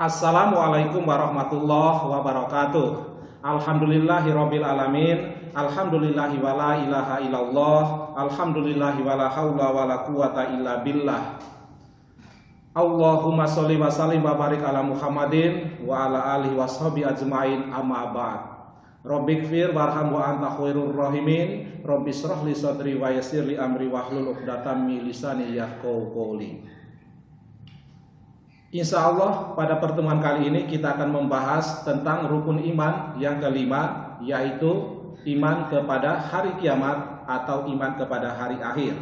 Assalamualaikum warahmatullahi wabarakatuh. Alhamdulillahirabbil alamin. Alhamdulillahi wala ilaha illallah. Alhamdulillahi wala haula wala quwata illa billah. Allahumma sholli wa sallim wa barik ala Muhammadin wa ala alihi washabi ajmain, amma ba'd. Rabbighfir warham wa anta khairur rahimin. Rabbi shrah li sadri wa yassir li amri wahlul 'uqdatam min lisani yafqahu qawli. Insya Allah pada pertemuan kali ini kita akan membahas tentang rukun iman yang kelima, yaitu iman kepada hari kiamat atau iman kepada hari akhir.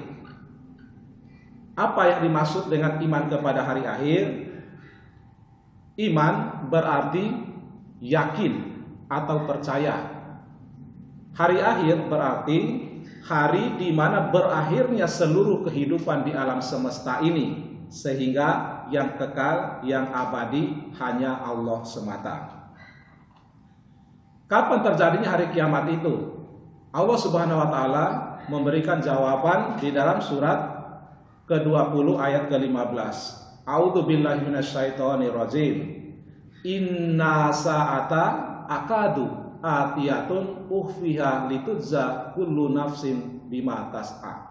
Apa yang dimaksud dengan iman kepada hari akhir? Iman berarti yakin atau percaya. Hari akhir berarti hari di mana berakhirnya seluruh kehidupan di alam semesta ini, sehingga yang kekal, yang abadi hanya Allah semata. Kapan terjadinya hari kiamat itu? Allah Subhanahu wa taala memberikan jawaban di dalam surat ke-20 ayat ke-15. A'udzubillahi minasyaitonirrajim. Inna sa'ata akadu atiyatun ukhfiha litujza kullu nafsin bima tas'a.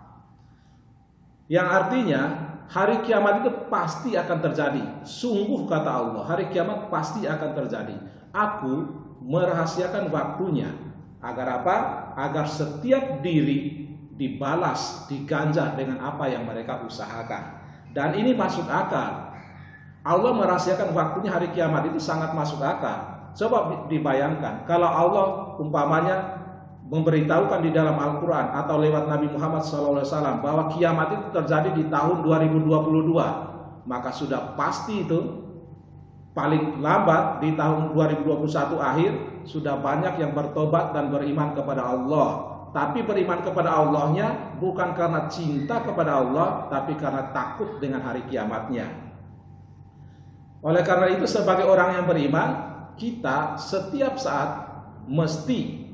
Yang artinya hari kiamat itu pasti akan terjadi. Sungguh kata Allah, hari kiamat pasti akan terjadi. Aku merahasiakan waktunya. Agar apa? Agar setiap diri dibalas, diganjar dengan apa yang mereka usahakan. Dan ini masuk akal. Allah merahasiakan waktunya hari kiamat itu sangat masuk akal. Coba dibayangkan, kalau Allah umpamanya memberitahukan di dalam Al-Quran atau lewat Nabi Muhammad SAW bahwa kiamat itu terjadi di tahun 2022, maka sudah pasti itu paling lambat di tahun 2021 akhir sudah banyak yang bertobat dan beriman kepada Allah. Tapi beriman kepada Allahnya bukan karena cinta kepada Allah, tapi karena takut dengan hari kiamatnya. Oleh karena itu sebagai orang yang beriman, kita setiap saat mesti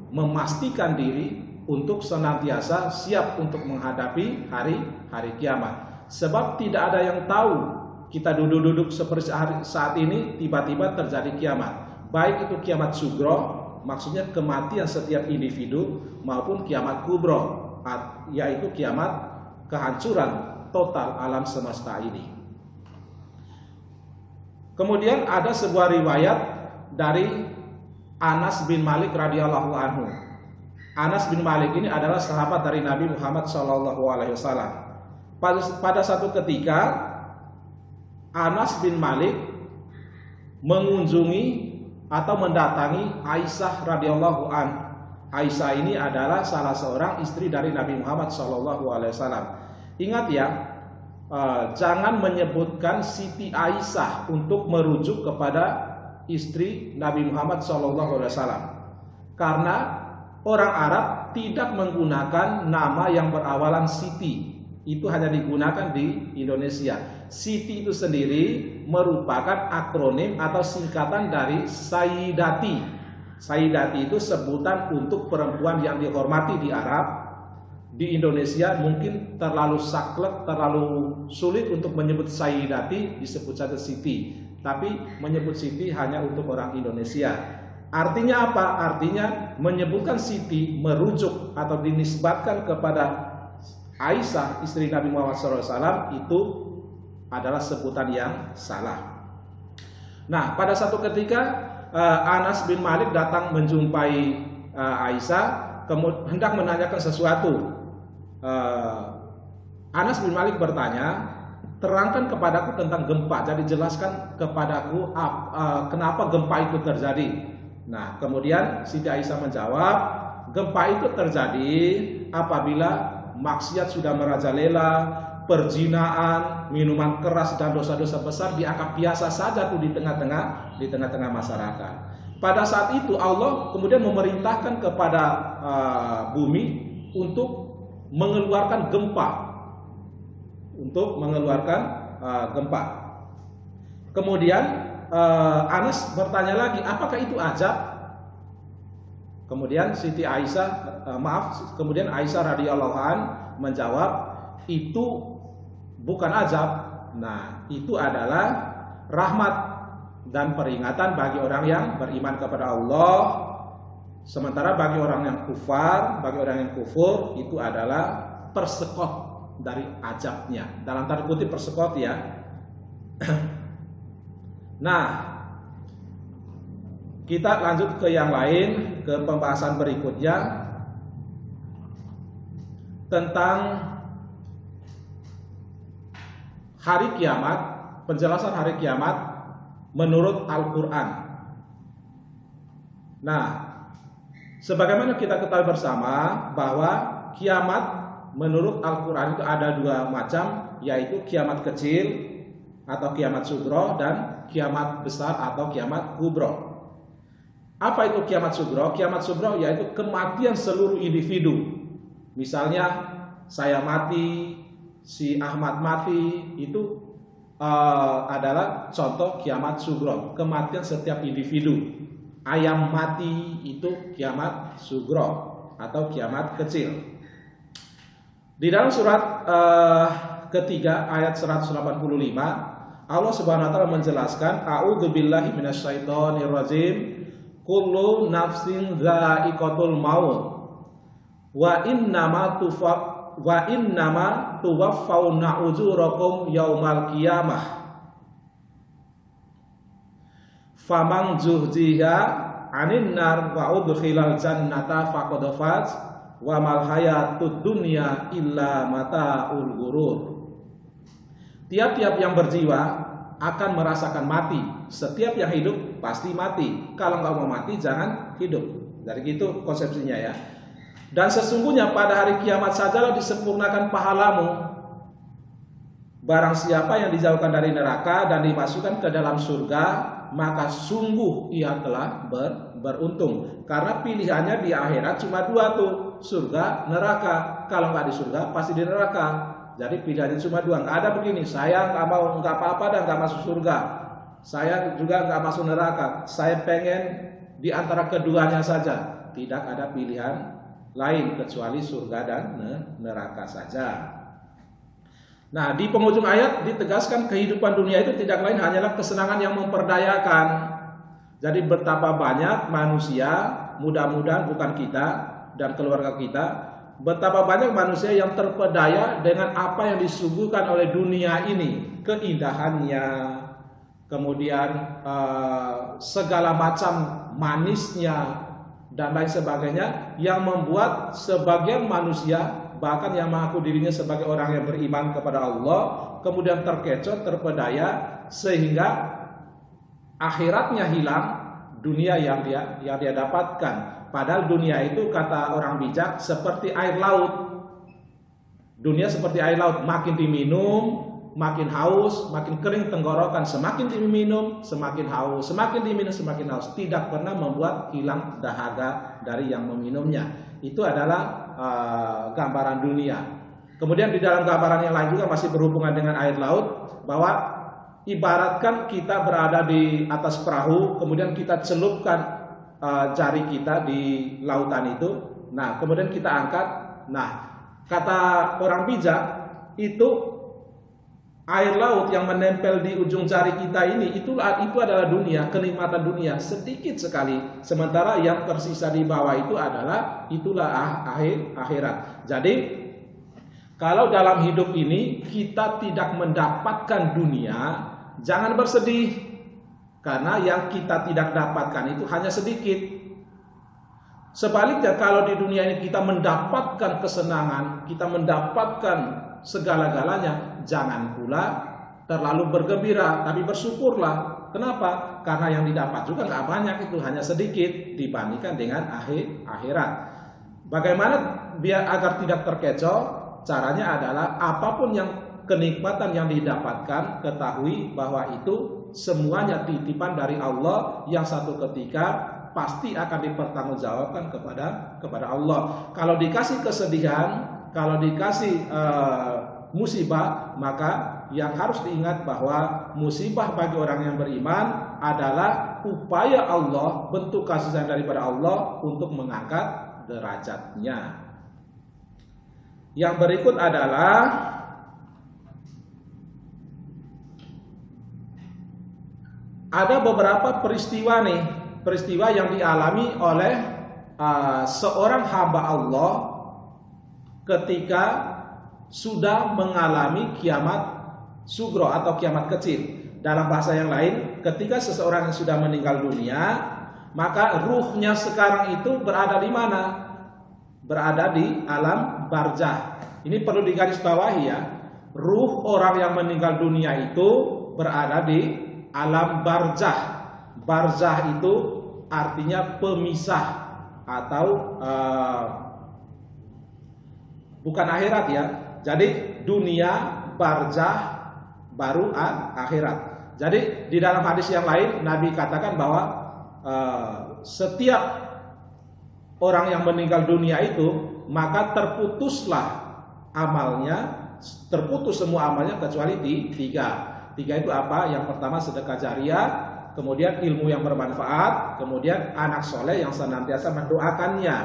memastikan diri untuk senantiasa siap untuk menghadapi hari kiamat. Sebab tidak ada yang tahu, kita duduk-duduk seperti saat ini tiba-tiba terjadi kiamat. Baik itu kiamat sugro, maksudnya kematian setiap individu, maupun kiamat kubro, yaitu kiamat kehancuran total alam semesta ini. Kemudian ada sebuah riwayat dari Anas bin Malik radhiyallahu anhu. Anas bin Malik ini adalah sahabat dari Nabi Muhammad SAW. Pada satu ketika Anas bin Malik mengunjungi atau mendatangi Aisyah radhiyallahu anha. Aisyah ini adalah salah seorang istri dari Nabi Muhammad SAW. Ingat ya, jangan menyebutkan Siti Aisyah untuk merujuk kepada istri Nabi Muhammad SAW, karena orang Arab tidak menggunakan nama yang berawalan Siti. Itu hanya digunakan di Indonesia. Siti itu sendiri merupakan akronim atau singkatan dari Sayyidati. Sayyidati itu sebutan untuk perempuan yang dihormati di Arab. Di Indonesia mungkin terlalu saklek, terlalu sulit untuk menyebut Sayyidati, disebut saja Siti. Tapi menyebut Siti hanya untuk orang Indonesia. Artinya apa? Artinya menyebutkan Siti merujuk atau dinisbatkan kepada Aisyah istri Nabi Muhammad SAW itu adalah sebutan yang salah. Nah, pada satu ketika Anas bin Malik datang menjumpai Aisyah, kemudian hendak menanyakan sesuatu. Anas bin Malik bertanya, terangkan kepadaku tentang gempa. Jadi jelaskan kepadaku kenapa gempa itu terjadi. Nah, kemudian Siti Aisyah menjawab, gempa itu terjadi apabila maksiat sudah merajalela, perzinaan, minuman keras dan dosa-dosa besar dianggap biasa saja tuh di tengah-tengah masyarakat. Pada saat itu Allah kemudian memerintahkan kepada bumi untuk mengeluarkan gempa. Gempa. Kemudian Anas bertanya lagi, apakah itu azab? Kemudian kemudian Aisyah radhiyallahu an menjawab, itu bukan azab. Nah, itu adalah rahmat dan peringatan bagi orang yang beriman kepada Allah. Sementara bagi orang yang kufar, bagi orang yang kufur itu adalah persekot dari azabnya. Dalam tanda kutip persekot ya. Nah, kita lanjut ke yang lain, ke pembahasan berikutnya tentang hari kiamat, penjelasan hari kiamat menurut Al-Quran. Nah, sebagaimana kita ketahui bersama bahwa kiamat menurut Al-Quran itu ada dua macam, yaitu kiamat kecil atau kiamat sugro dan kiamat besar atau kiamat kubro. Apa itu kiamat sugro? Kiamat sugro yaitu kematian seluruh individu. Misalnya saya mati, si Ahmad mati, itu adalah contoh kiamat sugro, kematian setiap individu. Ayam mati itu kiamat sugro atau kiamat kecil. Di dalam surat ketiga ayat 185 Allah Subhanahu wa taala menjelaskan, a'udzubillahi minasyaitonir rajim, kullu nafsin dha'iqatul maut wa innama tuwaffawna ujurakum yaumal qiyamah faman zuhziha 'anil nar wa udkhilal jannata faqad faz wa mal hayatud dunya illa mataul ghurur. Tiap-tiap yang berjiwa akan merasakan mati. Setiap yang hidup pasti mati. Kalau nggak mau mati jangan hidup. Dari gitu konsepsinya ya. Dan sesungguhnya pada hari kiamat sajalah disempurnakan pahalamu. Barang siapa yang dijauhkan dari neraka dan dimasukkan ke dalam surga, maka sungguh ia telah beruntung. Karena pilihannya di akhirat cuma dua tuh, surga, neraka. Kalau nggak di surga pasti di neraka. Jadi pilihannya cuma dua, nggak ada begini, saya nggak mau, nggak apa-apa dan nggak masuk surga, saya juga nggak masuk neraka, saya pengen di antara keduanya saja. Tidak ada pilihan lain kecuali surga dan neraka saja. Nah, di penghujung ayat ditegaskan kehidupan dunia itu tidak lain hanyalah kesenangan yang memperdayakan. Jadi betapa banyak manusia, mudah-mudahan bukan kita dan keluarga kita, betapa banyak manusia yang terpedaya dengan apa yang disuguhkan oleh dunia ini, keindahannya, kemudian segala macam manisnya dan lain sebagainya, yang membuat sebagian manusia, bahkan yang mengaku dirinya sebagai orang yang beriman kepada Allah, kemudian terkecoh, terpedaya, sehingga akhiratnya hilang, dunia yang dia dapatkan. Padahal dunia itu kata orang bijak seperti air laut. Dunia seperti air laut, makin diminum makin haus, makin kering tenggorokan, semakin diminum semakin haus, semakin diminum semakin haus, tidak pernah membuat hilang dahaga dari yang meminumnya. Itu adalah gambaran dunia. Kemudian di dalam gambaran yang lain juga masih berhubungan dengan air laut, bahwa ibaratkan kita berada di atas perahu, kemudian kita celupkan jari kita di lautan itu, nah kemudian kita angkat. Nah, kata orang bijak, itu air laut yang menempel di ujung jari kita ini, itu adalah dunia, kenikmatan dunia sedikit sekali. Sementara yang tersisa di bawah itu itulah akhirat. Jadi kalau dalam hidup ini kita tidak mendapatkan dunia, jangan bersedih. Karena yang kita tidak dapatkan itu hanya sedikit. Sebaliknya kalau di dunia ini kita mendapatkan kesenangan, kita mendapatkan segala-galanya, jangan pula terlalu bergembira, tapi bersyukurlah. Kenapa? Karena yang didapat juga nggak banyak, itu hanya sedikit dibandingkan dengan akhirat. Bagaimana biar agar tidak terkecoh? Caranya adalah apapun yang kenikmatan yang didapatkan, ketahui bahwa itu semuanya titipan dari Allah yang satu ketika pasti akan dipertanggungjawabkan kepada Allah. Kalau dikasih kesedihan, kalau dikasih musibah, maka yang harus diingat bahwa musibah bagi orang yang beriman adalah upaya Allah, bentuk kasih sayang daripada Allah untuk mengangkat derajatnya. Yang berikut adalah ada beberapa peristiwa nih, peristiwa yang dialami oleh seorang hamba Allah ketika sudah mengalami kiamat sugro atau kiamat kecil. Dalam bahasa yang lain, ketika seseorang yang sudah meninggal dunia, maka ruhnya sekarang itu berada di mana? Berada di alam barzah. Ini perlu digarisbawahi ya. Ruh orang yang meninggal dunia itu berada di alam barzah. Barzah itu artinya pemisah atau bukan akhirat ya. Jadi dunia, barzah, baru akhirat. Jadi di dalam hadis yang lain Nabi katakan bahwa setiap orang yang meninggal dunia itu maka terputuslah amalnya, terputus semua amalnya kecuali tiga. Tiga itu apa? Yang pertama sedekah jariah, kemudian ilmu yang bermanfaat, kemudian anak soleh yang senantiasa mendoakannya.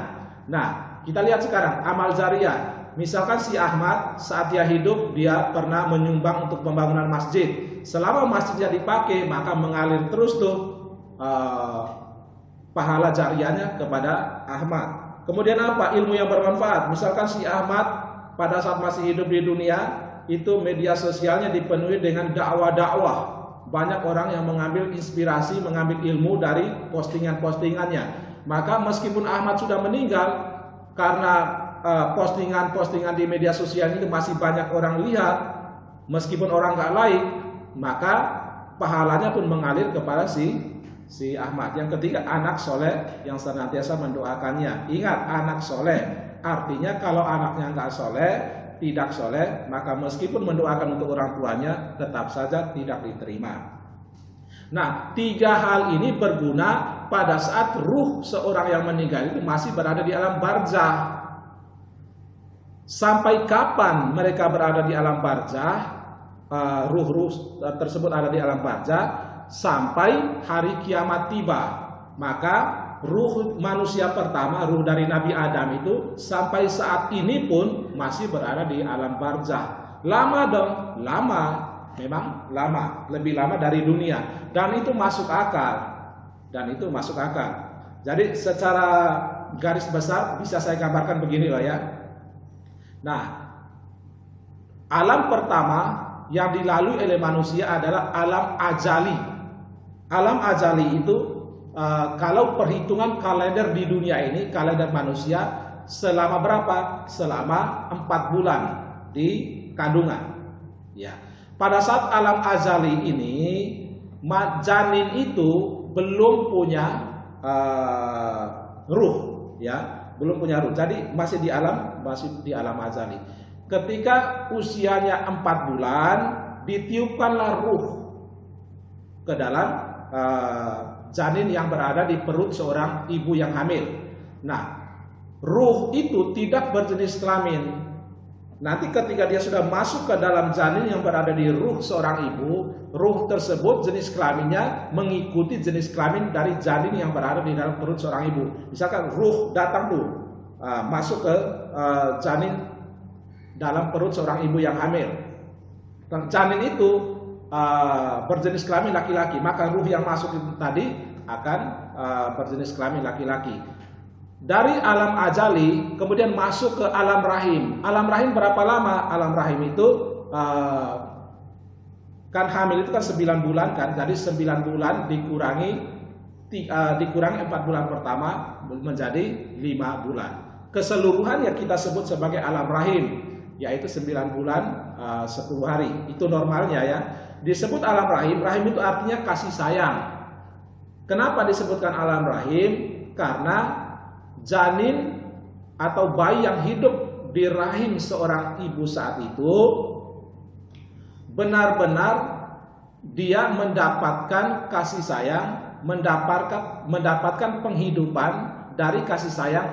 Nah, kita lihat sekarang amal jariah. Misalkan si Ahmad saat dia hidup dia pernah menyumbang untuk pembangunan masjid. Selama masjidnya dipakai maka mengalir terus tuh pahala jariahnya kepada Ahmad. Kemudian apa? Ilmu yang bermanfaat. Misalkan si Ahmad pada saat masih hidup di dunia itu media sosialnya dipenuhi dengan dakwah-dakwah. Banyak orang yang mengambil inspirasi, mengambil ilmu dari postingan-postingannya. Maka meskipun Ahmad sudah meninggal, karena postingan-postingan di media sosial itu masih banyak orang lihat, meskipun orang nggak like, maka pahalanya pun mengalir kepada si Ahmad. Yang ketiga, anak soleh yang senantiasa mendoakannya. Ingat, anak soleh artinya kalau anaknya nggak soleh, tidak soleh, maka meskipun mendoakan untuk orang tuanya tetap saja tidak diterima. Nah, tiga hal ini berguna pada saat ruh seorang yang meninggal itu masih berada di alam barzah. Sampai kapan mereka berada di alam barzah? Ruh-ruh tersebut ada di alam barzah sampai hari kiamat tiba. Maka ruh manusia pertama, ruh dari Nabi Adam itu sampai saat ini pun masih berada di alam barzah. Lama dong, lama. Memang lama, lebih lama dari dunia. Dan itu masuk akal. Jadi secara garis besar bisa saya gambarkan begini loh ya. Nah, alam pertama yang dilalui oleh manusia adalah alam ajali. Alam ajali itu kalau perhitungan kalender di dunia ini, kalender manusia selama berapa? Selama 4 bulan di kandungan. Ya. Pada saat alam ajali ini, janin itu belum punya ruh, ya. Belum punya ruh, jadi masih di alam azali. Ketika usianya 4 bulan, ditiupkanlah ruh ke dalam janin yang berada di perut seorang ibu yang hamil. Nah, ruh itu tidak berjenis kelamin. Nanti ketika dia sudah masuk ke dalam janin yang berada di ruh seorang ibu, ruh tersebut jenis kelaminnya mengikuti jenis kelamin dari janin yang berada di dalam perut seorang ibu. Misalkan ruh datang tuh masuk ke janin dalam perut seorang ibu yang hamil. Janin itu berjenis kelamin laki-laki, maka ruh yang masuk itu tadi akan berjenis kelamin laki-laki. Dari alam ajali kemudian masuk ke alam rahim. Alam rahim berapa lama? Alam rahim itu kan hamil itu kan 9 bulan kan. Jadi 9 bulan dikurangi 4 bulan pertama menjadi 5 bulan. Keseluruhannya kita sebut sebagai alam rahim, yaitu 9 bulan 10 hari. Itu normalnya ya. Disebut alam rahim. Rahim itu artinya kasih sayang. Kenapa disebutkan alam rahim? Karena janin atau bayi yang hidup di rahim seorang ibu saat itu benar-benar dia mendapatkan kasih sayang, mendapatkan penghidupan dari kasih sayang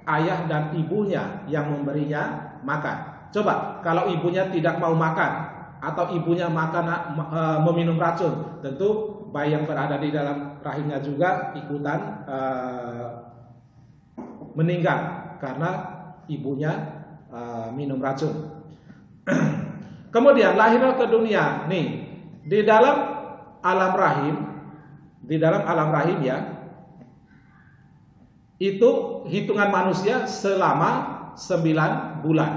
ayah dan ibunya yang memberinya makan. Coba kalau ibunya tidak mau makan atau ibunya meminum racun, tentu bayi yang berada di dalam rahimnya juga ikutan meninggal karena ibunya minum racun. Kemudian lahirlah ke dunia. Nih, di dalam alam rahim di dalam alam rahim ya, itu hitungan manusia selama 9 bulan.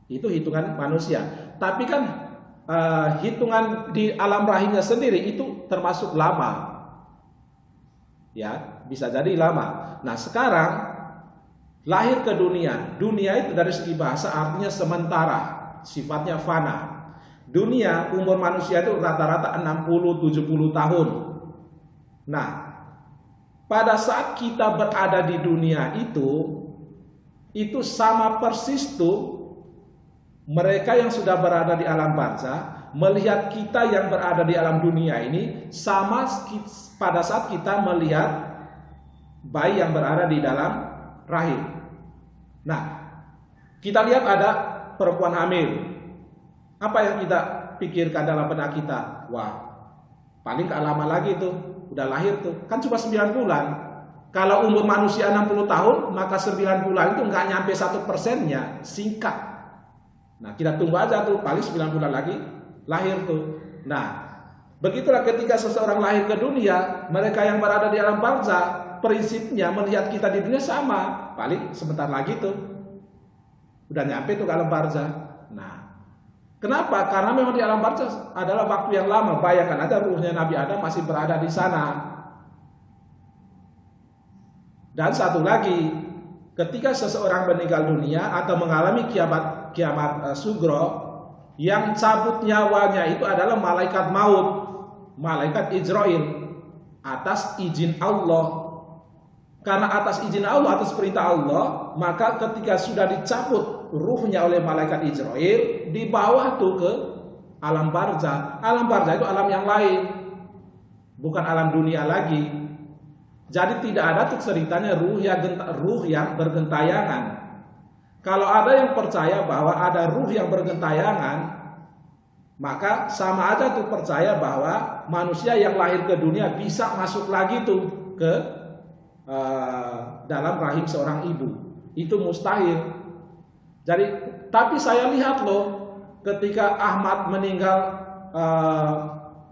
Itu hitungan manusia. Tapi kan hitungan di alam rahimnya sendiri itu termasuk lama. Ya, bisa jadi lama. Nah, sekarang lahir ke dunia. Dunia itu dari segi bahasa artinya sementara, sifatnya fana. Dunia, umur manusia itu rata-rata 60-70 tahun. Nah, pada saat kita berada di dunia itu sama persis tuh mereka yang sudah berada di alam barzah melihat kita yang berada di alam dunia ini sama pada saat kita melihat bayi yang berada di dalam rahim. Nah, kita lihat ada perempuan hamil. Apa yang kita pikirkan dalam benak kita? Wah, paling gak lama lagi tuh udah lahir tuh, kan cuma 9 bulan. Kalau umur manusia 60 tahun, maka 9 bulan itu nggak nyampe 1%-nya, singkat. Nah, kita tunggu aja tuh, paling 9 bulan lagi lahir tuh. Nah, begitulah ketika seseorang lahir ke dunia, mereka yang berada di alam barzah, prinsipnya melihat kita di dunia sama, paling sebentar lagi tuh udah nyampe tuh ke alam barzah. Nah, kenapa? Karena memang di alam barzah adalah waktu yang lama. Bayangkan aja ruhnya Nabi Adam masih berada di sana. Dan satu lagi, ketika seseorang meninggal dunia atau mengalami kiamat sugro, yang cabut nyawanya itu adalah malaikat maut, malaikat Israil, atas izin Allah. Karena atas izin Allah, atas perintah Allah, maka ketika sudah dicabut ruhnya oleh malaikat Israil, dibawa tuh ke alam barzah. Alam barzah itu alam yang lain, bukan alam dunia lagi. Jadi tidak ada tuh ceritanya ruh yang bergentayangan. Kalau ada yang percaya bahwa ada ruh yang bergentayangan, maka sama aja tuh percaya bahwa manusia yang lahir ke dunia bisa masuk lagi tuh ke dalam rahim seorang ibu. Itu mustahil. Jadi, tapi saya lihat loh, ketika Ahmad meninggal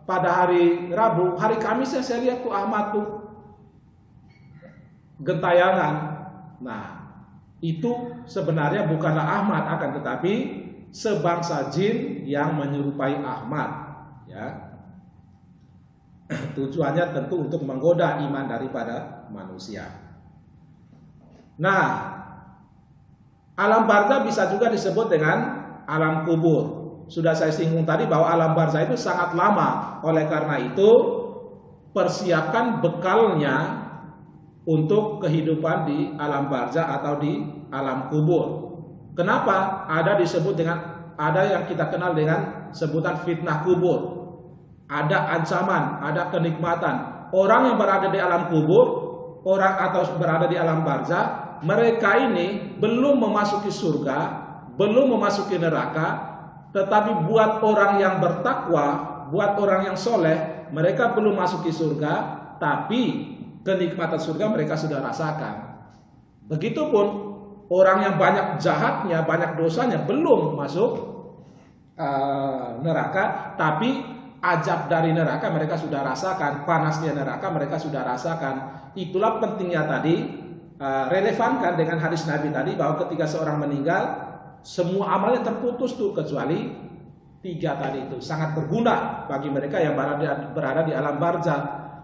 pada hari Rabu, hari Kamis saya lihat tuh Ahmad tuh gentayangan. Nah, itu sebenarnya bukanlah Ahmad, akan tetapi sebangsa jin yang menyerupai Ahmad, ya. Tujuannya tentu untuk menggoda iman daripada manusia. Nah, alam barzah bisa juga disebut dengan alam kubur. Sudah saya singgung tadi bahwa alam barzah itu sangat lama. Oleh karena itu, persiapkan bekalnya untuk kehidupan di alam barzah atau di alam kubur. Kenapa? Ada yang kita kenal dengan sebutan fitnah kubur. Ada ancaman, ada kenikmatan. Orang yang berada di alam kubur, orang atau berada di alam barzah, mereka ini belum memasuki surga, belum memasuki neraka, tetapi buat orang yang bertakwa, buat orang yang soleh, mereka belum masuki surga, tapi kenikmatan surga mereka sudah rasakan. Begitupun orang yang banyak jahatnya, banyak dosanya belum masuk neraka, tapi azab dari neraka mereka sudah rasakan, panasnya neraka mereka sudah rasakan. Itulah pentingnya tadi, relevankan dengan hadis Nabi tadi bahwa ketika seorang meninggal, semua amalnya terputus tuh kecuali 3 tadi itu. Sangat berguna bagi mereka yang berada di alam barzah.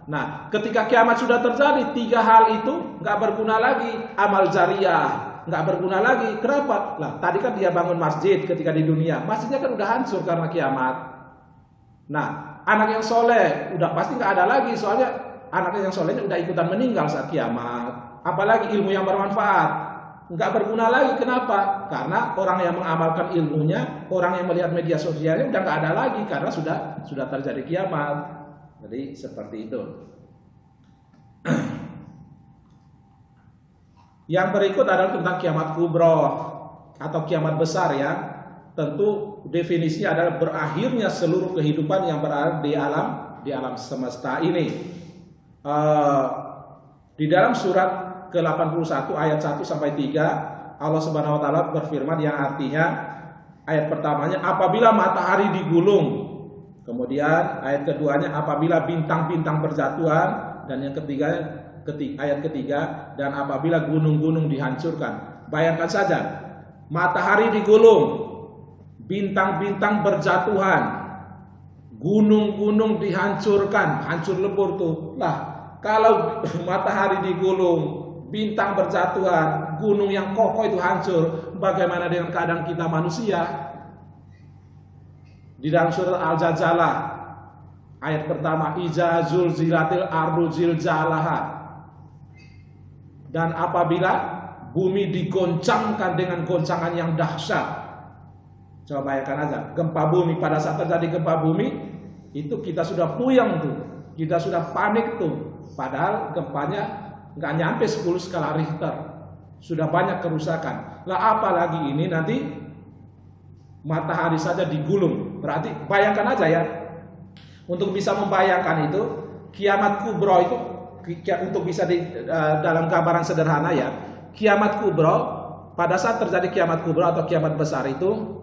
Nah, ketika kiamat sudah terjadi, 3 hal itu nggak berguna lagi. Amal jariah nggak berguna lagi. Kenapa? Lah, tadi kan dia bangun masjid ketika di dunia, masjidnya kan udah hancur karena kiamat. Nah, anak yang soleh udah pasti nggak ada lagi, soalnya anak yang solehnya udah ikutan meninggal saat kiamat. Apalagi ilmu yang bermanfaat nggak berguna lagi. Kenapa? Karena orang yang mengamalkan ilmunya, orang yang melihat media sosialnya udah nggak ada lagi karena sudah terjadi kiamat. Jadi seperti itu. Yang berikut adalah tentang kiamat kubro atau kiamat besar ya. Tentu definisinya adalah berakhirnya seluruh kehidupan yang berada di alam semesta ini. Di dalam surat ke-81 ayat 1 sampai 3, Allah Subhanahu wa taala berfirman yang artinya ayat pertamanya, apabila matahari digulung, Kemudian ayat keduanya apabila bintang-bintang berjatuhan, dan yang ayat ketiga, dan apabila gunung-gunung dihancurkan. Bayangkan saja, matahari digulung, bintang-bintang berjatuhan, gunung-gunung dihancurkan, hancur lebur tuh. Lah, kalau matahari digulung, bintang berjatuhan, gunung yang kokoh itu hancur, bagaimana dengan keadaan kita manusia? Di dalam surat Al-Zalzalah ayat pertama, iza zulzilatil ardu zilzalaha, dan apabila bumi digoncangkan dengan goncangan yang dahsyat. Coba bayangkan aja, gempa bumi, pada saat terjadi gempa bumi itu kita sudah puyeng tuh, kita sudah panik tuh, padahal gempanya nggak nyampe 10 skala Richter, sudah banyak kerusakan. Lah apalagi ini nanti matahari saja digulung. Berarti bayangkan aja ya, untuk bisa membayangkan itu kiamat kubro itu, untuk bisa dalam gambaran sederhana ya, kiamat kubro, pada saat terjadi kiamat kubro atau kiamat besar itu,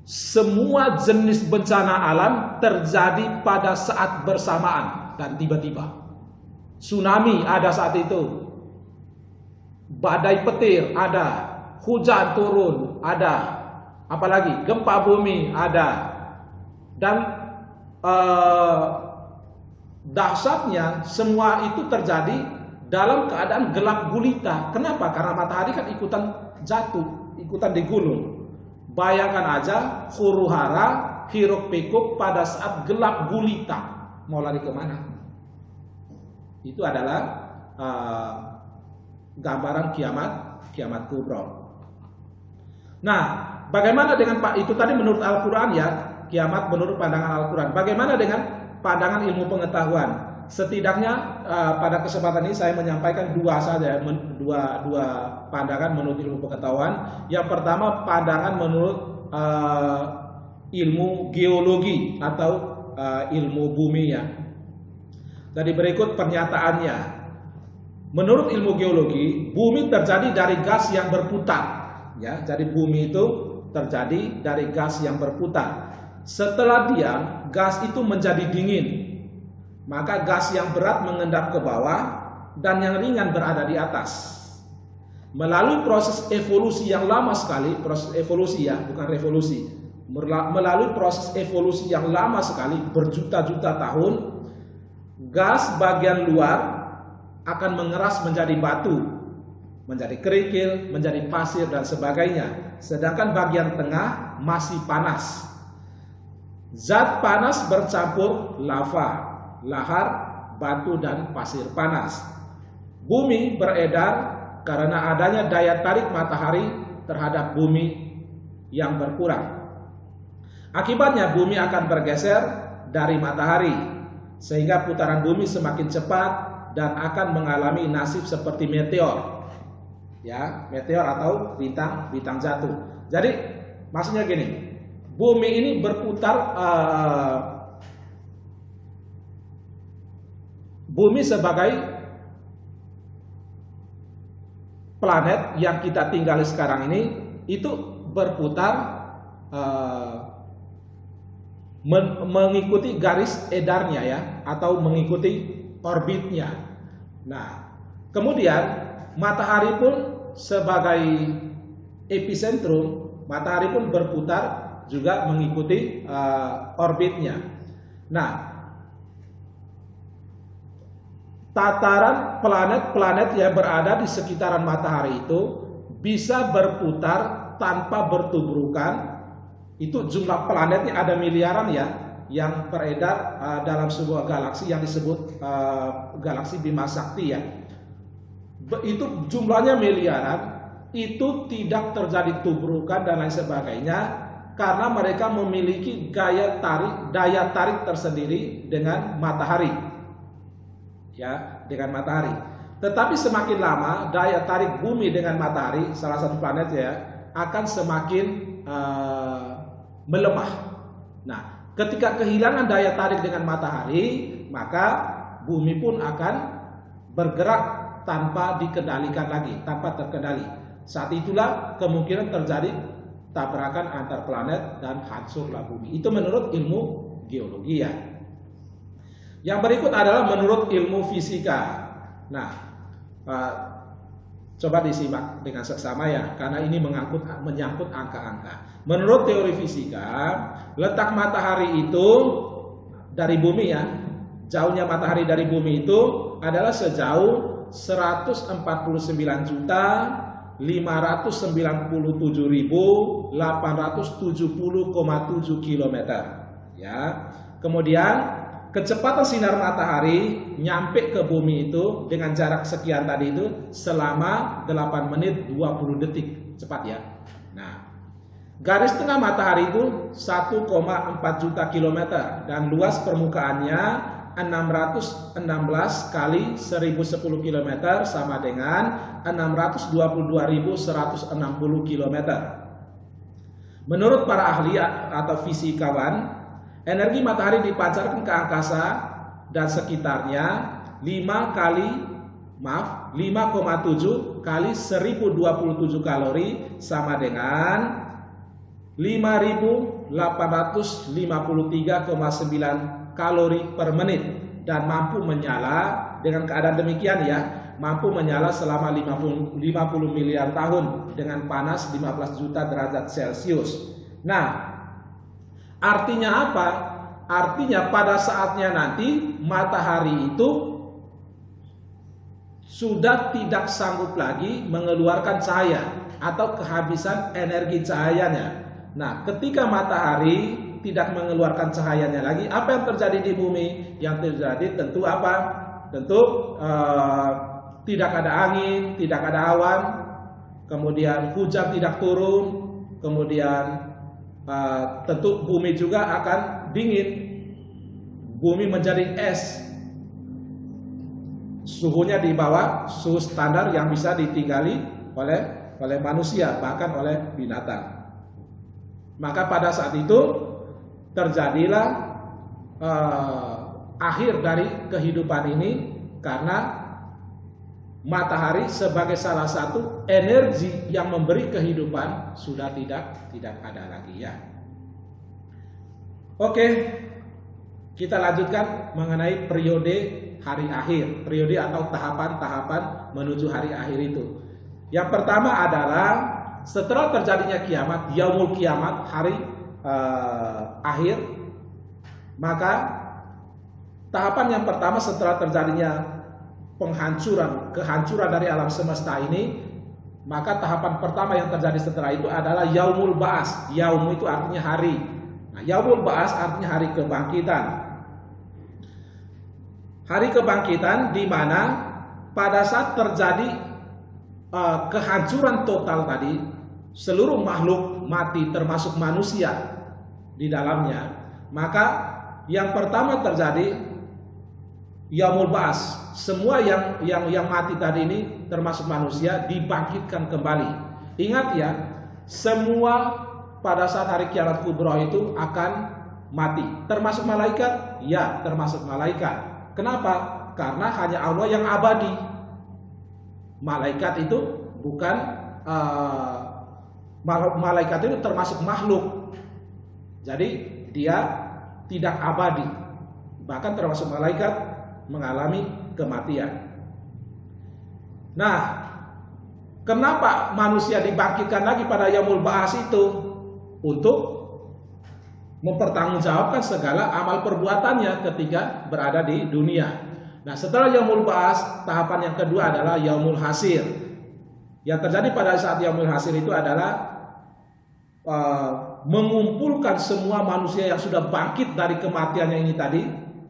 semua jenis bencana alam terjadi pada saat bersamaan dan tiba-tiba. Tsunami ada saat itu, badai petir ada, hujan turun ada, apalagi gempa bumi ada. Dan dahsyatnya semua itu terjadi dalam keadaan gelap gulita. Kenapa? Karena matahari kan ikutan jatuh, ikutan digulung. Bayangkan aja huru hara, hiruk pikuk pada saat gelap gulita, mau lari kemana? Itu adalah gambaran kiamat kubro. Nah, bagaimana dengan Pak itu tadi menurut Al-Quran ya, kiamat menurut pandangan Al-Quran. Bagaimana dengan pandangan ilmu pengetahuan? Setidaknya pada kesempatan ini saya menyampaikan dua saja, dua pandangan menurut ilmu pengetahuan. Yang pertama pandangan menurut ilmu geologi atau ilmu bumi ya. Jadi berikut pernyataannya. Menurut ilmu geologi, bumi terjadi dari gas yang berputar. Ya, jadi bumi itu terjadi dari gas yang berputar. Setelah diam, gas itu menjadi dingin. Maka gas yang berat mengendap ke bawah dan yang ringan berada di atas. Melalui proses evolusi yang lama sekali, proses evolusi ya, bukan revolusi. Melalui proses evolusi yang lama sekali, berjuta-juta tahun, gas bagian luar akan mengeras menjadi batu, menjadi kerikil, menjadi pasir dan sebagainya. Sedangkan bagian tengah masih panas. Zat panas bercampur lava, lahar, batu dan pasir panas. Bumi beredar karena adanya daya tarik matahari terhadap bumi yang berkurang. Akibatnya bumi akan bergeser dari matahari sehingga putaran bumi semakin cepat dan akan mengalami nasib seperti meteor. Ya, meteor atau bintang jatuh. Jadi maksudnya gini, bumi ini berputar, bumi sebagai planet yang kita tinggali sekarang ini itu berputar mengikuti garis edarnya ya, atau mengikuti orbitnya. Nah, kemudian matahari pun sebagai epicentrum, matahari pun berputar juga mengikuti orbitnya. Nah, tataran planet-planet yang berada di sekitaran matahari itu bisa berputar tanpa bertubrukan. Itu jumlah planetnya ada miliaran ya, yang beredar dalam sebuah galaksi yang disebut galaksi Bima Sakti ya. Itu jumlahnya miliaran, itu tidak terjadi tubrukan dan lain sebagainya karena mereka memiliki daya tarik tersendiri dengan matahari. Ya, dengan matahari. Tetapi semakin lama daya tarik bumi dengan matahari, salah satu planet ya, akan semakin melemah. Nah, ketika kehilangan daya tarik dengan matahari, maka bumi pun akan bergerak tanpa dikendalikan lagi, tanpa terkendali. Saat itulah kemungkinan terjadi tabrakan antar planet dan hancurlah bumi. Itu menurut ilmu geologi ya. Yang berikut adalah menurut ilmu fisika. Nah, coba disimak dengan seksama ya, karena ini menyangkut angka-angka. Menurut teori fisika, letak matahari itu dari bumi ya, jauhnya matahari dari bumi itu adalah sejauh 149.597.870,7 km ya. Kemudian kecepatan sinar matahari nyampe ke bumi itu dengan jarak sekian tadi itu selama 8 menit 20 detik, cepat ya. Nah, garis tengah matahari itu 1,4 juta kilometer dan luas permukaannya 616 kali 1010 km sama dengan 622.160 km. Menurut para ahli atau fisikawan, energi matahari dipancarkan ke angkasa dan sekitarnya 5,7 kali 1027 kalori sama dengan 5.853,9 kalori per menit dan mampu menyala dengan keadaan demikian ya, mampu menyala selama 50 miliar tahun dengan panas 15 juta derajat Celcius. Nah, artinya apa? Artinya pada saatnya nanti matahari itu sudah tidak sanggup lagi mengeluarkan cahaya atau kehabisan energi cahayanya. Nah, ketika matahari tidak mengeluarkan cahayanya lagi, apa yang terjadi di bumi? Yang terjadi tentu apa? Tentu tidak ada angin, tidak ada awan, kemudian hujan tidak turun, kemudian tentu bumi juga akan dingin, bumi menjadi es, suhunya di bawah suhu standar yang bisa ditinggali oleh manusia, bahkan oleh binatang. Maka pada saat itu terjadilah akhir dari kehidupan ini, karena matahari sebagai salah satu energi yang memberi kehidupan sudah tidak ada lagi ya. Oke, kita lanjutkan mengenai periode hari akhir, periode atau tahapan-tahapan menuju hari akhir itu. Yang pertama adalah setelah terjadinya kiamat, yaumul kiamat, hari akhir, maka tahapan yang pertama setelah terjadinya kehancuran dari alam semesta ini, maka tahapan pertama yang terjadi setelah itu adalah yaumul ba'ats. Yaum itu artinya hari. Nah, yaumul ba'ats artinya hari kebangkitan. Hari kebangkitan di mana pada saat terjadi kehancuran total tadi, seluruh makhluk mati termasuk manusia di dalamnya, maka yang pertama terjadi yaumul ba'ats. Semua yang mati tadi ini termasuk manusia dibangkitkan kembali. Ingat ya, semua pada saat hari kiamat kubra itu akan mati. Termasuk malaikat? Ya, termasuk malaikat. Kenapa? Karena hanya Allah yang abadi. Malaikat itu bukan malaikat itu termasuk makhluk. Jadi dia tidak abadi. Bahkan termasuk malaikat mengalami kematian. Nah, kenapa manusia dibangkitkan lagi pada yaumul ba'ats itu? Untuk mempertanggungjawabkan segala amal perbuatannya ketika berada di dunia. Nah, setelah yaumul ba'ats, tahapan yang kedua adalah yaumul hasyr. Yang terjadi pada saat yaumul hasyr itu adalah mengumpulkan semua manusia yang sudah bangkit dari kematiannya ini tadi.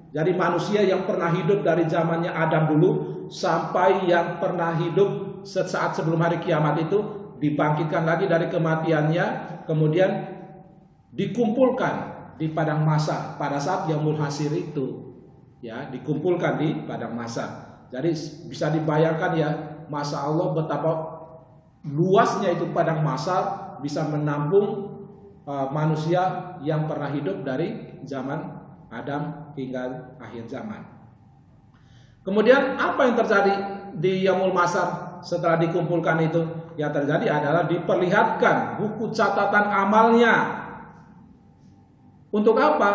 Jadi manusia yang pernah hidup dari zamannya Adam dulu sampai yang pernah hidup sesaat sebelum hari kiamat itu dibangkitkan lagi dari kematiannya, kemudian dikumpulkan di padang mahsyar pada saat yaumul hasyr itu. Ya, dikumpulkan di padang mahsyar. Jadi bisa dibayangkan ya, Masya Allah betapa luasnya itu padang mahsyar bisa menampung manusia yang pernah hidup dari zaman Adam hingga akhir zaman. Kemudian apa yang terjadi di yaumul mahsyar setelah dikumpulkan itu? Yang terjadi adalah diperlihatkan buku catatan amalnya Untuk apa?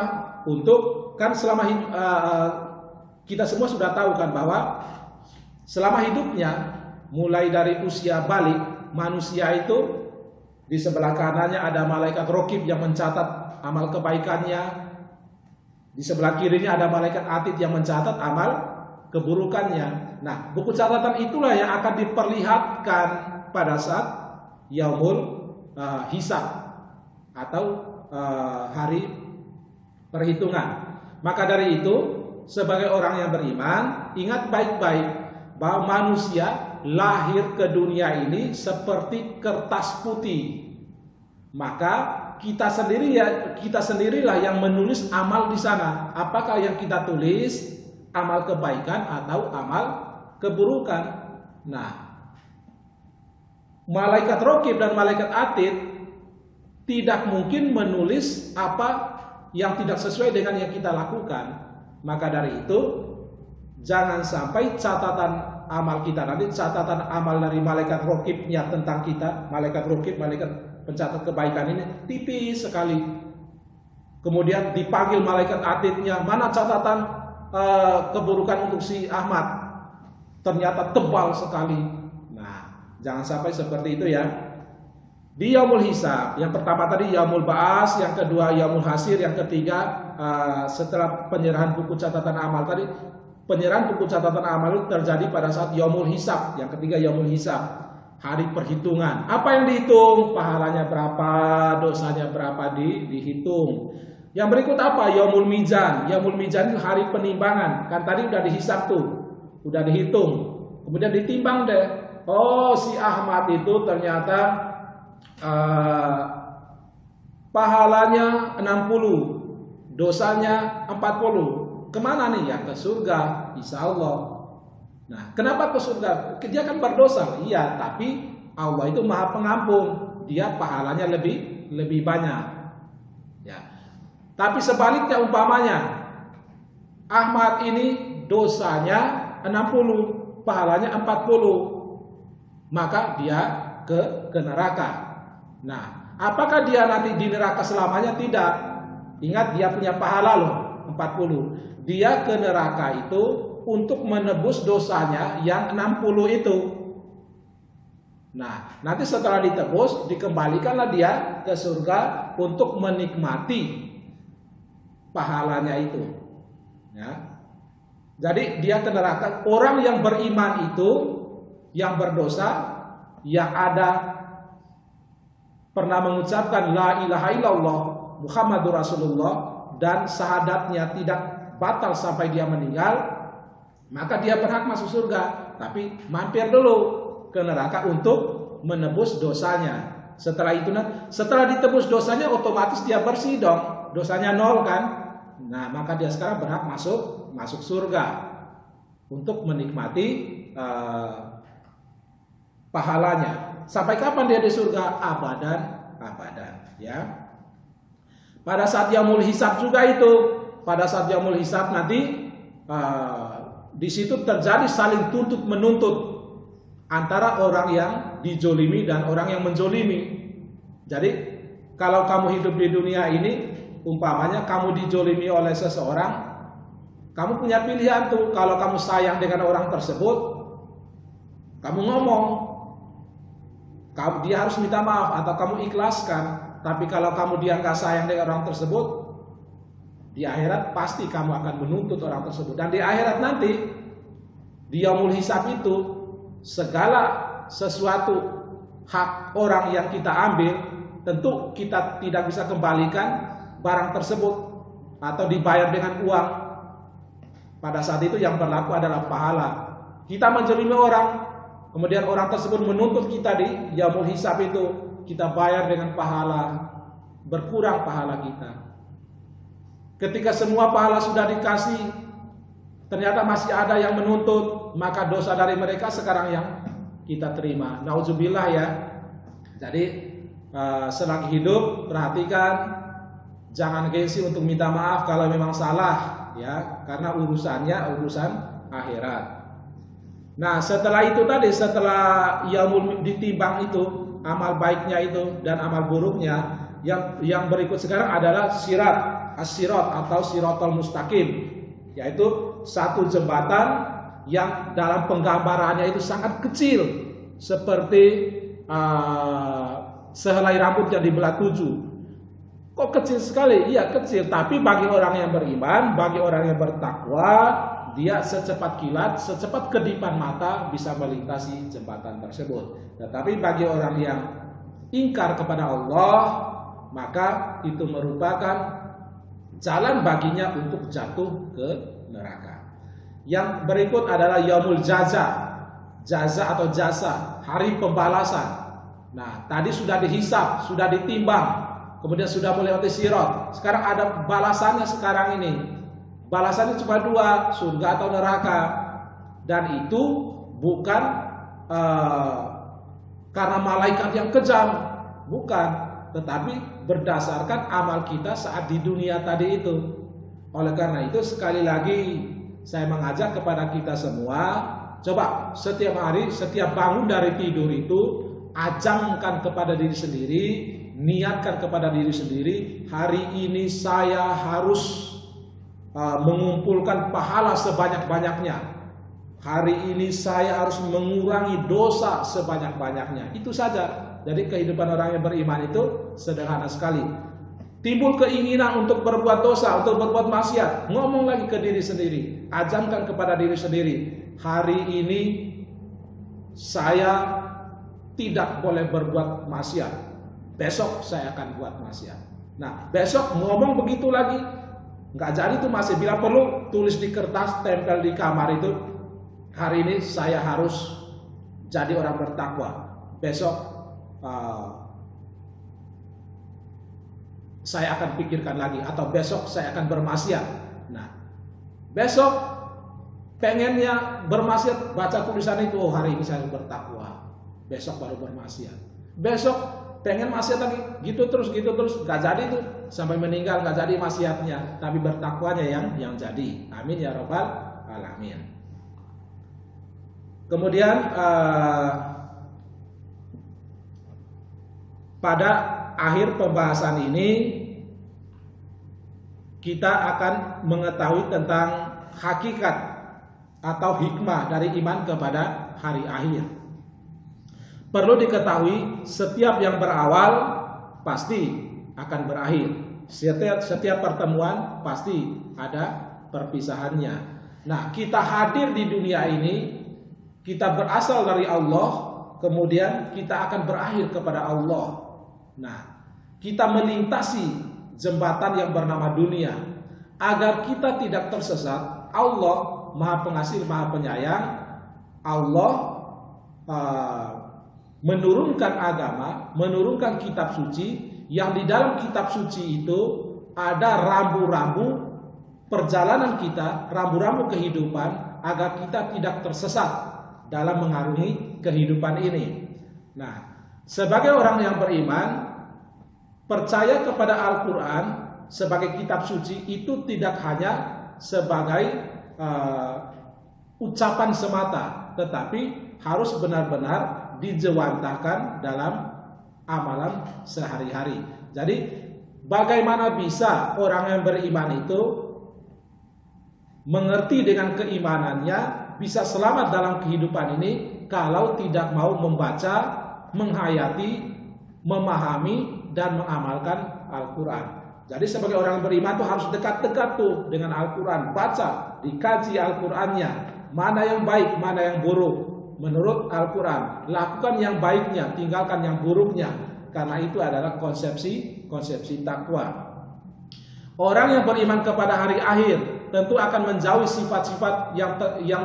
Untuk kan selama kita semua sudah tahu kan bahwa selama hidupnya mulai dari usia balik manusia itu di sebelah kanannya ada malaikat raqib yang mencatat amal kebaikannya, di sebelah kirinya ada malaikat atid yang mencatat amal keburukannya. Nah, buku catatan itulah yang akan diperlihatkan pada saat yaumul hisab atau hari perhitungan. Maka dari itu, sebagai orang yang beriman, ingat baik-baik bahwa manusia lahir ke dunia ini seperti kertas putih. Maka kita sendirilah yang menulis amal di sana. Apakah yang kita tulis amal kebaikan atau amal keburukan? Nah, malaikat raqib dan malaikat atid tidak mungkin menulis apa yang tidak sesuai dengan yang kita lakukan. Maka dari itu, jangan sampai catatan amal kita nanti, catatan amal dari malaikat raqibnya tentang kita, malaikat raqib, malaikat pencatat kebaikan ini tipis sekali. Kemudian dipanggil malaikat atidnya, mana catatan keburukan untuk si Ahmad? Ternyata tebal sekali. Nah, jangan sampai seperti itu ya. Di yaumul hisab, yang pertama tadi yaumul ba'as, yang kedua yaumul hasir, yang ketiga setelah penyerahan buku catatan amal tadi, penyerahan buku catatan amal itu terjadi pada saat yaumul hisab, yang ketiga yaumul hisab, hari perhitungan. Apa yang dihitung? Pahalanya berapa, dosanya berapa dihitung. Yang berikut apa? Yaumul mizan. Yaumul mizan itu hari penimbangan. Kan tadi udah dihisab tuh, udah dihitung. Kemudian ditimbang deh. Oh, si Ahmad itu ternyata pahalanya 60, dosanya 40. Kemana nih? Ya ke surga, insya Allah. Nah, kenapa ke surga? Dia kan berdosa, iya, tapi Allah itu Maha Pengampun, dia pahalanya lebih banyak. Ya. Tapi sebaliknya umpamanya Ahmad ini dosanya 60, pahalanya 40, maka dia ke neraka. Nah, apakah dia nanti di neraka selamanya? Tidak. Ingat, dia punya pahala loh, 40. Dia ke neraka itu untuk menebus dosanya yang 60 itu. Nah, nanti setelah ditebus, dikembalikanlah dia ke surga untuk menikmati pahalanya itu. Ya. Jadi dia ke neraka. Orang yang beriman itu, yang berdosa, yang ada pernah mengucapkan la ilaha illallah Muhammadur Rasulullah dan syahadatnya tidak batal sampai dia meninggal, maka dia berhak masuk surga. Tapi mampir dulu ke neraka untuk menebus dosanya. Setelah itu, setelah ditebus dosanya, otomatis dia bersih dong, dosanya 0 kan. Nah, maka dia sekarang berhak masuk surga untuk menikmati pahalanya. Sampai kapan dia di surga? Abadan, ya. Pada saat yaumul hisab juga itu, pada saat yaumul hisab nanti di situ terjadi saling tuntut menuntut antara orang yang dijolimi dan orang yang menjolimi. Jadi kalau kamu hidup di dunia ini, umpamanya kamu dijolimi oleh seseorang, kamu punya pilihan tuh. Kalau kamu sayang dengan orang tersebut, kamu ngomong, dia harus minta maaf atau kamu ikhlaskan. Tapi kalau kamu dia nggak sayang dengan orang tersebut, di akhirat pasti kamu akan menuntut orang tersebut. Dan di akhirat nanti, di yaumul hisab itu, segala sesuatu hak orang yang kita ambil, tentu kita tidak bisa kembalikan barang tersebut atau dibayar dengan uang. Pada saat itu yang berlaku adalah pahala. Kita menjolimi orang, kemudian orang tersebut menuntut kita di yaumul hisab itu, kita bayar dengan pahala, berkurang pahala kita. Ketika semua pahala sudah dikasih, ternyata masih ada yang menuntut, maka dosa dari mereka sekarang yang kita terima. Nauzubillah ya. Jadi selagi hidup perhatikan, jangan gengsi untuk minta maaf kalau memang salah ya, karena urusannya urusan akhirat. Nah, setelah itu tadi, setelah yaumul ditimbang itu, amal baiknya itu dan amal buruknya, yang berikut sekarang adalah as-sirat atau siratal mustaqim, yaitu satu jembatan yang dalam penggambarannya itu sangat kecil, seperti sehelai rambut yang dibelah 7. Kok kecil sekali? Iya kecil, tapi bagi orang yang beriman, bagi orang yang bertakwa, dia secepat kilat, secepat kedipan mata bisa melintasi jembatan tersebut. Tetapi bagi orang yang ingkar kepada Allah, maka itu merupakan jalan baginya untuk jatuh ke neraka. Yang berikut adalah yaumul jaza atau jasa, hari pembalasan. Nah, tadi sudah dihisab, sudah ditimbang, kemudian sudah melewati sirat. Sekarang ada balasannya sekarang ini. Balasannya cuma 2, surga atau neraka. Dan itu bukan karena malaikat yang kejam, bukan, tetapi berdasarkan amal kita saat di dunia tadi itu. Oleh karena itu sekali lagi saya mengajak kepada kita semua, coba setiap hari, setiap bangun dari tidur itu, ajamkan kepada diri sendiri, niatkan kepada diri sendiri, hari ini saya harus mengumpulkan pahala sebanyak-banyaknya. Hari ini saya harus mengurangi dosa sebanyak-banyaknya. Itu saja. Jadi kehidupan orang yang beriman itu sederhana sekali. Timbul keinginan untuk berbuat dosa, untuk berbuat maksiat, ngomong lagi ke diri sendiri, ajamkan kepada diri sendiri, hari ini saya tidak boleh berbuat maksiat, besok saya akan buat maksiat. Nah, besok ngomong begitu lagi, nggak jadi itu masih, bila perlu tulis di kertas, tempel di kamar itu, hari ini saya harus jadi orang bertakwa, besok saya akan pikirkan lagi, atau besok saya akan bermaksiat. Nah, besok pengennya bermaksiat, baca tulisan itu, oh hari ini saya bertakwa, besok baru bermaksiat. Besok pengen maksiat lagi, gitu terus, nggak jadi tuh, sampai meninggal nggak jadi maksiatnya, tapi bertakwanya yang jadi. Amin ya rabbal alamin. Kemudian pada akhir pembahasan ini kita akan mengetahui tentang hakikat atau hikmah dari iman kepada hari akhir. Perlu diketahui, setiap yang berawal pasti akan berakhir. Setiap pertemuan pasti ada perpisahannya. Nah, kita hadir di dunia ini, kita berasal dari Allah, kemudian kita akan berakhir kepada Allah. Nah, kita melintasi jembatan yang bernama dunia agar kita tidak tersesat. Allah Maha Pengasih, Maha Penyayang. Allah menurunkan agama, menurunkan kitab suci, yang di dalam kitab suci itu ada rambu-rambu perjalanan kita, rambu-rambu kehidupan agar kita tidak tersesat dalam mengarungi kehidupan ini. Nah, sebagai orang yang beriman, percaya kepada Al-Quran sebagai kitab suci itu tidak hanya sebagai ucapan semata, tetapi harus benar-benar dijewantahkan dalam amalan sehari-hari. Jadi bagaimana bisa orang yang beriman itu mengerti dengan keimanannya, bisa selamat dalam kehidupan ini kalau tidak mau membaca, menghayati, memahami, dan mengamalkan Al-Quran. Jadi sebagai orang yang beriman itu harus dekat-dekat tuh dengan Al-Quran, baca, dikaji Al-Qurannya, mana yang baik, mana yang buruk menurut Al-Quran. Lakukan yang baiknya, tinggalkan yang buruknya, karena itu adalah konsepsi takwa. Orang yang beriman kepada hari akhir tentu akan menjauhi sifat-sifat yang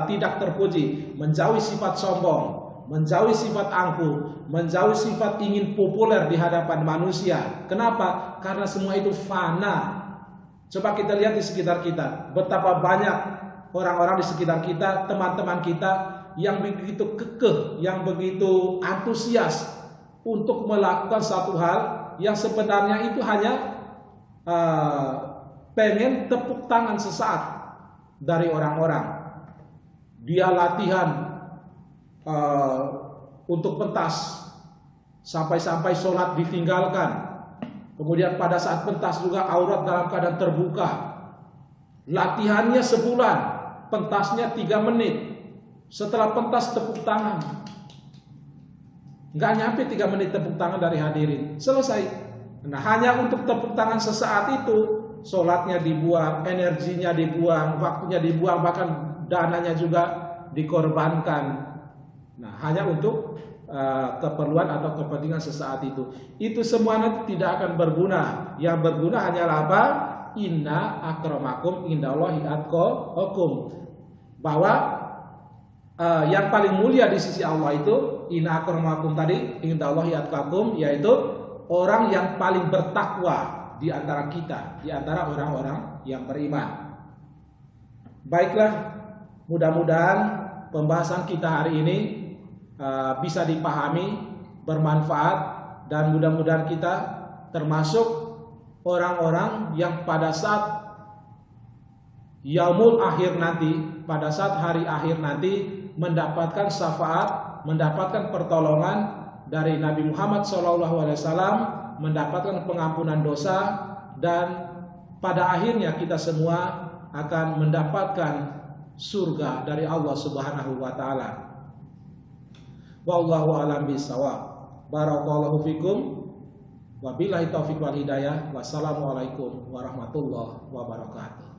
tidak terpuji, menjauhi sifat sombong, menjauhi sifat angkuh, menjauhi sifat ingin populer di hadapan manusia. Kenapa? Karena semua itu fana. Coba kita lihat di sekitar kita, betapa banyak orang-orang di sekitar kita, teman-teman kita yang begitu kekeh, yang begitu antusias untuk melakukan satu hal yang sebenarnya itu hanya pengen tepuk tangan sesaat dari orang-orang. Dia latihan untuk pentas, sampai-sampai sholat ditinggalkan, Kemudian pada saat pentas juga aurat dalam keadaan terbuka. Latihannya sebulan, pentasnya 3 menit. Setelah pentas tepuk tangan. Nggak nyampe 3 menit tepuk tangan dari hadirin. Selesai. Nah, hanya untuk tepuk tangan sesaat itu, sholatnya dibuang, energinya dibuang, waktunya dibuang, bahkan dananya juga dikorbankan. Nah, hanya untuk keperluan atau kepentingan sesaat itu. Itu semua nanti tidak akan berguna. Yang berguna hanyalah apa? Inna akramakum indallahi atqakum. Bahwa yang paling mulia di sisi Allah itu inna akramakum tadi indallahi atqakum, yaitu orang yang paling bertakwa di antara kita, di antara orang-orang yang beriman. Baiklah, mudah-mudahan pembahasan kita hari ini bisa dipahami, bermanfaat, dan mudah-mudahan kita termasuk orang-orang yang pada saat yaumul akhir nanti, pada saat hari akhir nanti mendapatkan syafaat, mendapatkan pertolongan dari Nabi Muhammad SAW, mendapatkan pengampunan dosa, dan pada akhirnya kita semua akan mendapatkan surga dari Allah Subhanahu wa taala. Wallahu a'lam bishawab. Barakallahu fikum. Wabillahi taufiq wal hidayah. Wassalamualaikum warahmatullahi wabarakatuh.